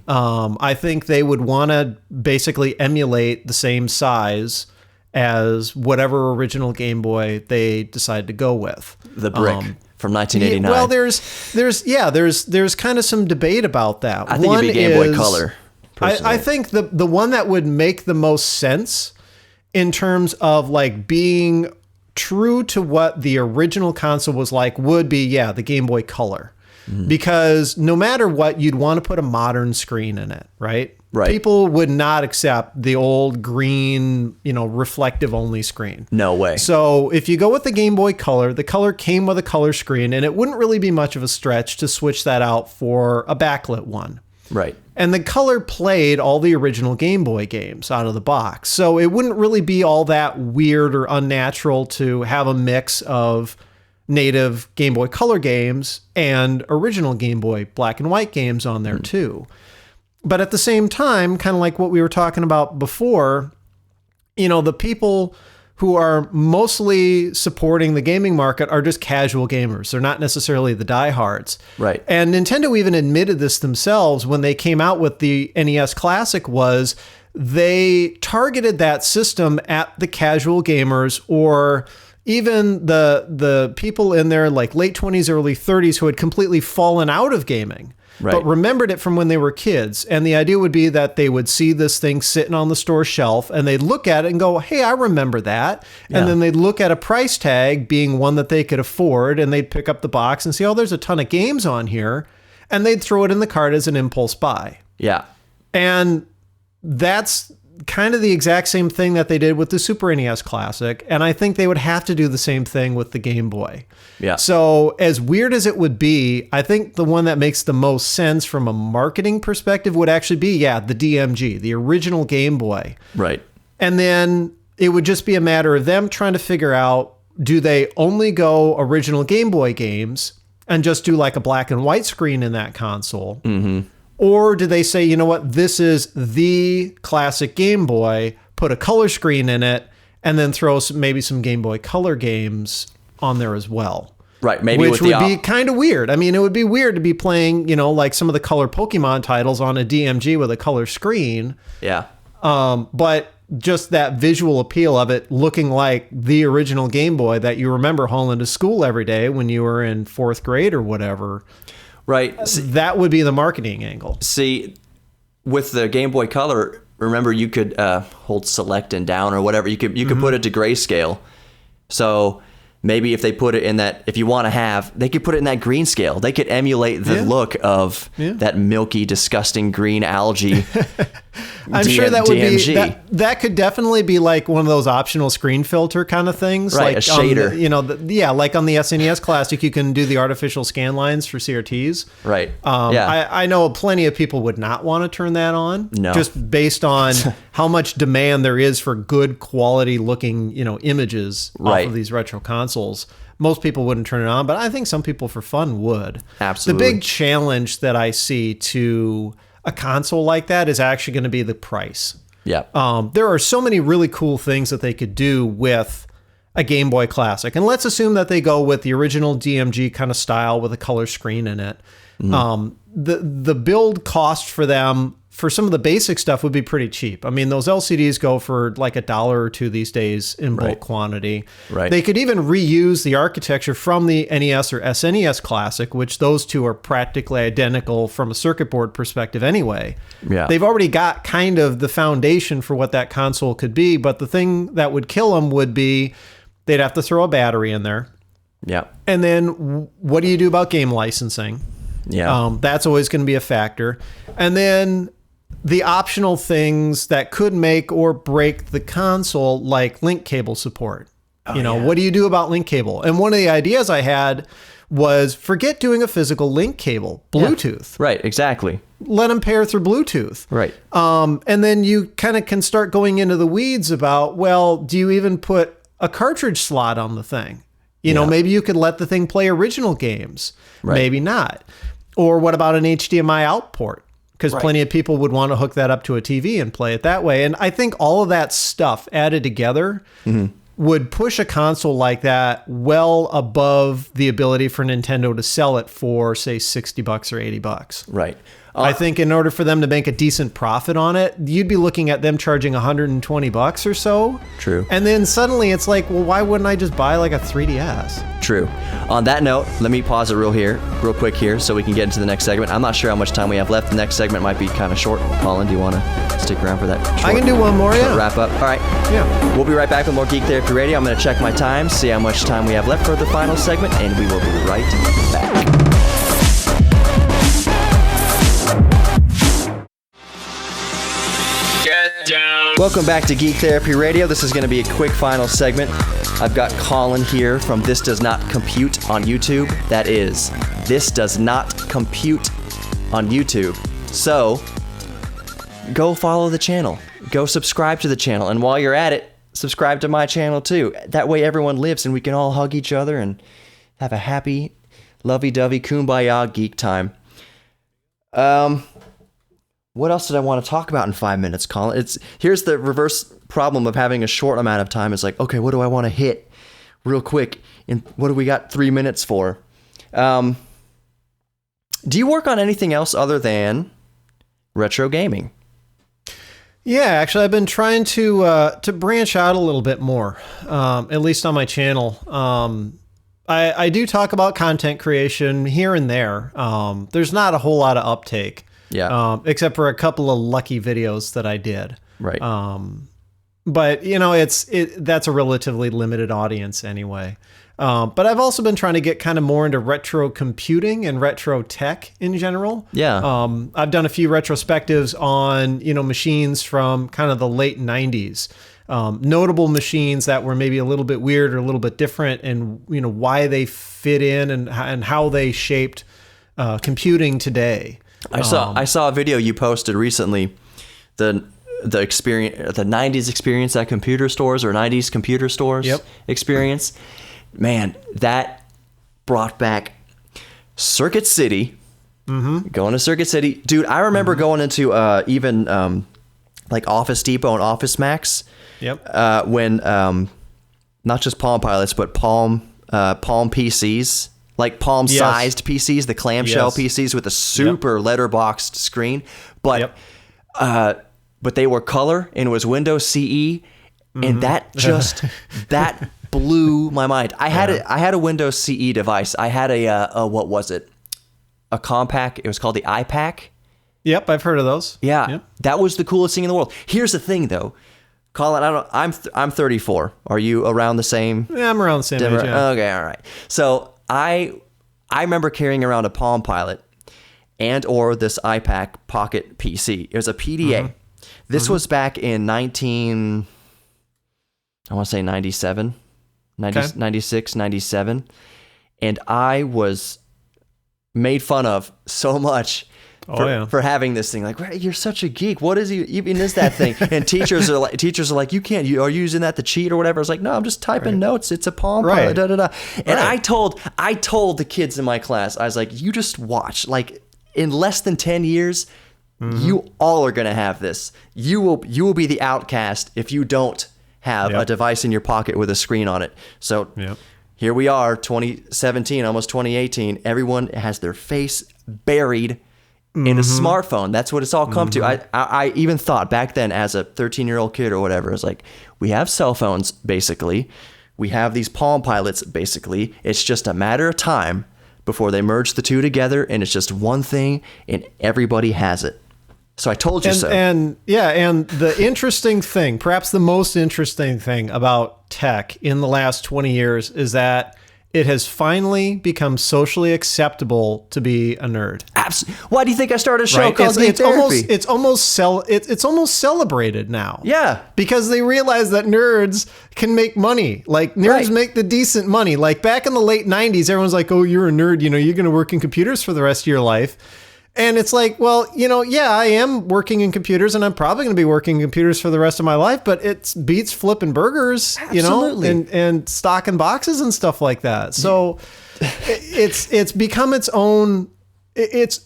I think they would want to basically emulate the same size as whatever original Game Boy they decide to go with. The brick from 1989. Well, there's kind of some debate about that. I think it'd be Game Boy Color. I think the one that would make the most sense in terms of like being true to what the original console was like would be, the Game Boy Color. Because no matter what, you'd want to put a modern screen in it, right? Right. People would not accept the old green, reflective only screen. No way. So if you go with the Game Boy Color, the Color came with a color screen, and it wouldn't really be much of a stretch to switch that out for a backlit one. Right. And the Color played all the original Game Boy games out of the box. So it wouldn't really be all that weird or unnatural to have a mix of native Game Boy Color games and original Game Boy black and white games on there too. But at the same time, kind of like what we were talking about before, the people who are mostly supporting the gaming market are just casual gamers. They're not necessarily the diehards. Right. And Nintendo even admitted this themselves when they came out with the NES Classic, was they targeted that system at the casual gamers, or even the people in their like late 20s, early 30s who had completely fallen out of gaming, but remembered it from when they were kids. And the idea would be that they would see this thing sitting on the store shelf and they'd look at it and go, hey, I remember that. And then they'd look at a price tag being one that they could afford, and they'd pick up the box and see, oh, there's a ton of games on here. And they'd throw it in the cart as an impulse buy. Yeah. And that's kind of the exact same thing that they did with the Super NES Classic, and I think they would have to do the same thing with the Game Boy. Yeah. So as weird as it would be, I think the one that makes the most sense from a marketing perspective would actually be, the DMG, the original Game Boy. Right. And then it would just be a matter of them trying to figure out, do they only go original Game Boy games and just do like a black and white screen in that console? Or do they say, you know what, this is the classic Game Boy, put a color screen in it, and then throw maybe some Game Boy Color games on there as well? Right, maybe which would be kind of weird. I mean, it would be weird to be playing, like some of the color Pokemon titles on a DMG with a color screen. Yeah. But just that visual appeal of it looking like the original Game Boy that you remember hauling to school every day when you were in 4th grade or whatever. Right. That would be the marketing angle. See, with the Game Boy Color, remember you could hold select and down or whatever. You could put it to grayscale. So maybe if they put it in that, if you want to have, they could put it in that green scale. They could emulate the look of that milky, disgusting green algae. I'm sure that would DMG. be that could definitely be like one of those optional screen filter kind of things, right? Like a shader, like on the SNES Classic, you can do the artificial scan lines for CRTs, right? I know plenty of people would not want to turn that on, just based on how much demand there is for good quality looking, images off of these retro consoles. Most people wouldn't turn it on, but I think some people for fun would. Absolutely. The big challenge that I see to a console like that is actually going to be the price. Yeah. There are so many really cool things that they could do with a Game Boy Classic. And let's assume that they go with the original DMG kind of style with a color screen in it. The build cost for them for some of the basic stuff would be pretty cheap. I mean, those LCDs go for like $1 or $2 these days in bulk quantity. Right. They could even reuse the architecture from the NES or SNES Classic, which those two are practically identical from a circuit board perspective anyway. Yeah. They've already got kind of the foundation for what that console could be, but the thing that would kill them would be they'd have to throw a battery in there. Yeah. And then what do you do about game licensing? Yeah. That's always going to be a factor. And then the optional things that could make or break the console, like link cable support. What do you do about link cable? And one of the ideas I had was forget doing a physical link cable, Bluetooth. Yeah. Right, exactly. Let them pair through Bluetooth. Right. And then you kind of can start going into the weeds about, well, do you even put a cartridge slot on the thing? Maybe you could let the thing play original games. Right. Maybe not. Or what about an HDMI out port? Because plenty of people would want to hook that up to a TV and play it that way. And I think all of that stuff added together would push a console like that well above the ability for Nintendo to sell it for, say, $60 or $80. Right. I think in order for them to make a decent profit on it, you'd be looking at them charging $120 or so. True. And then suddenly it's like, well, why wouldn't I just buy like a 3DS? True. On that note, let me pause it real quick here so we can get into the next segment. I'm not sure how much time we have left. The next segment might be kind of short. Colin, do you want to stick around for that? I can do one more, wrap up. All right. Yeah. We'll be right back with more Geek Therapy Radio. I'm going to check my time, see how much time we have left for the final segment, and we will be right back. Welcome back to Geek Therapy Radio. This is going to be a quick final segment. I've got Colin here from This Does Not Compute on YouTube. That is, This Does Not Compute on YouTube. So, go follow the channel. Go subscribe to the channel. And while you're at it, subscribe to my channel too. That way everyone lives and we can all hug each other and have a happy, lovey-dovey, kumbaya geek time. What else did I want to talk about in 5 minutes, Colin? Here's the reverse problem of having a short amount of time. It's like, okay, what do I want to hit real quick? And what do we got 3 minutes for? Do you work on anything else other than retro gaming? Yeah, actually, I've been trying to branch out a little bit more, at least on my channel. I do talk about content creation here and there. There's not a whole lot of uptake. Yeah. Except for a couple of lucky videos that I did. Right. But that's a relatively limited audience anyway. But I've also been trying to get kind of more into retro computing and retro tech in general. Yeah. I've done a few retrospectives on, machines from kind of the late 90s. Notable machines that were maybe a little bit weird or a little bit different, and why they fit in and how they shaped computing today. I saw a video you posted recently. the experience, the 90s experience at computer stores or 90s computer stores experience. Man, that brought back Circuit City. Going to Circuit City. Dude, I remember going into even like Office Depot and Office Max. When not just Palm Pilots, but Palm PCs, like palm-sized PCs, the clamshell PCs with a super letterboxed screen. But they were color and it was Windows CE, and that just that blew my mind. I had a Windows CE device. I had a what was it? A compact. It was called the iPac. Yep, I've heard of those. Yeah, that was the coolest thing in the world. Here's the thing, though, Colin. I'm 34. Are you around the same? Yeah, I'm around the same age. Yeah. Okay, all right. So I remember carrying around a Palm Pilot and or this iPac Pocket PC. It was a PDA. This was back in 97, 96, 97, and I was made fun of so much for having this thing. Like, you're such a geek. What even is that thing? And teachers are like, you can't. Are you using that to cheat or whatever? I was like, no, I'm just typing notes. It's a Palm Pilot. Da da da. And I told the kids in my class, I was like, you just watch. Like, in less than 10 years, you all are gonna have this. You will be the outcast if you don't have a device in your pocket with a screen on it. So. Here we are, 2017, almost 2018. Everyone has their face buried in a smartphone. That's what it's all come to. I even thought back then as a 13-year-old kid or whatever, I was like, we have cell phones, basically. We have these Palm Pilots, basically. It's just a matter of time before they merge the two together, and it's just one thing, and everybody has it. So I told you so. And the interesting thing, perhaps the most interesting thing about tech in the last 20 years is that it has finally become socially acceptable to be a nerd. Absolutely. Why do you think I started a show called Geek Therapy? It's almost celebrated now. Yeah. Because they realize that nerds can make money. Like, nerds make the decent money. Like, back in the late 90s, everyone's like, oh, you're a nerd. You know, you're going to work in computers for the rest of your life. And it's like, well, I am working in computers and I'm probably going to be working in computers for the rest of my life, but it beats flipping burgers, and stocking boxes and stuff like that. So it's become its own, it's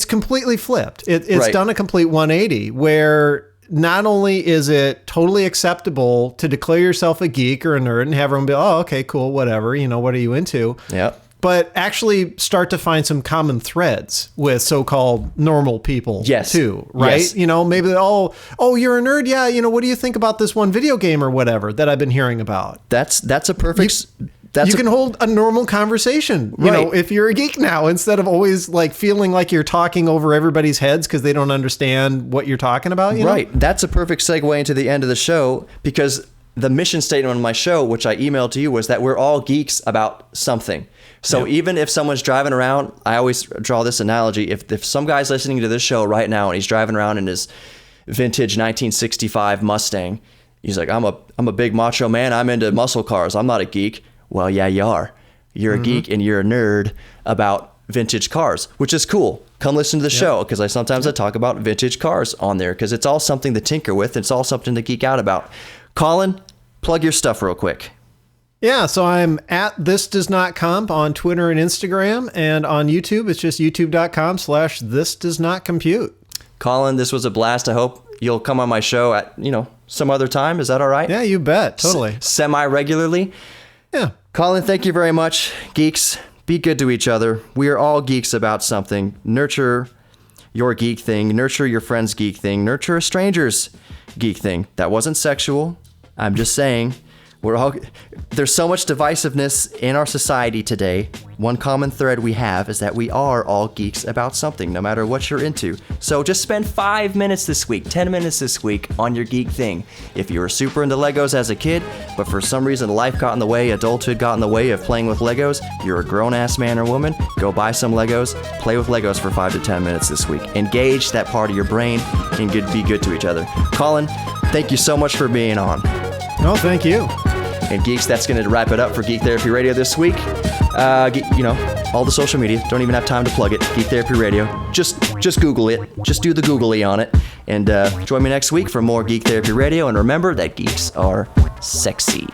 completely flipped. It's done a complete 180 where not only is it totally acceptable to declare yourself a geek or a nerd and have everyone be, oh, okay, cool, whatever, what are you into? Yeah. But actually start to find some common threads with so-called normal people too, right? Yes. Maybe, you're a nerd. Yeah. What do you think about this one video game or whatever that I've been hearing about? That's a perfect... You can hold a normal conversation, if you're a geek now, instead of always like feeling like you're talking over everybody's heads because they don't understand what you're talking about. Right. That's a perfect segue into the end of the show, because the mission statement on my show, which I emailed to you, was that we're all geeks about something. So even if someone's driving around, I always draw this analogy. If some guy's listening to this show right now and he's driving around in his vintage 1965 Mustang, he's like, I'm a big macho man. I'm into muscle cars. I'm not a geek. Well, yeah, you are. You're a geek and you're a nerd about vintage cars, which is cool. Come listen to the show, because I sometimes talk about vintage cars on there, because it's all something to tinker with. It's all something to geek out about. Colin, plug your stuff real quick. Yeah, so I'm at thisdoesnotcomp on Twitter and Instagram, and on YouTube, it's just youtube.com/thisdoesnotcompute. Colin, this was a blast. I hope you'll come on my show at, some other time. Is that all right? Yeah, you bet. Totally. Semi-regularly? Yeah. Colin, thank you very much. Geeks, be good to each other. We are all geeks about something. Nurture your geek thing. Nurture your friend's geek thing. Nurture a stranger's geek thing. That wasn't sexual. I'm just saying. There's so much divisiveness in our society today. One common thread we have is that we are all geeks about something, no matter what you're into. So just spend 5 minutes this week, 10 minutes this week on your geek thing. If you were super into Legos as a kid, but for some reason life got in the way, adulthood got in the way of playing with Legos, you're a grown-ass man or woman, go buy some Legos, play with Legos for 5 to 10 minutes this week. Engage that part of your brain and be good to each other. Colin, thank you so much for being on. No, thank you. And geeks, that's going to wrap it up for Geek Therapy Radio this week. All the social media. Don't even have time to plug it. Geek Therapy Radio. Just Google it. Just do the googly on it. And join me next week for more Geek Therapy Radio. And remember that geeks are sexy.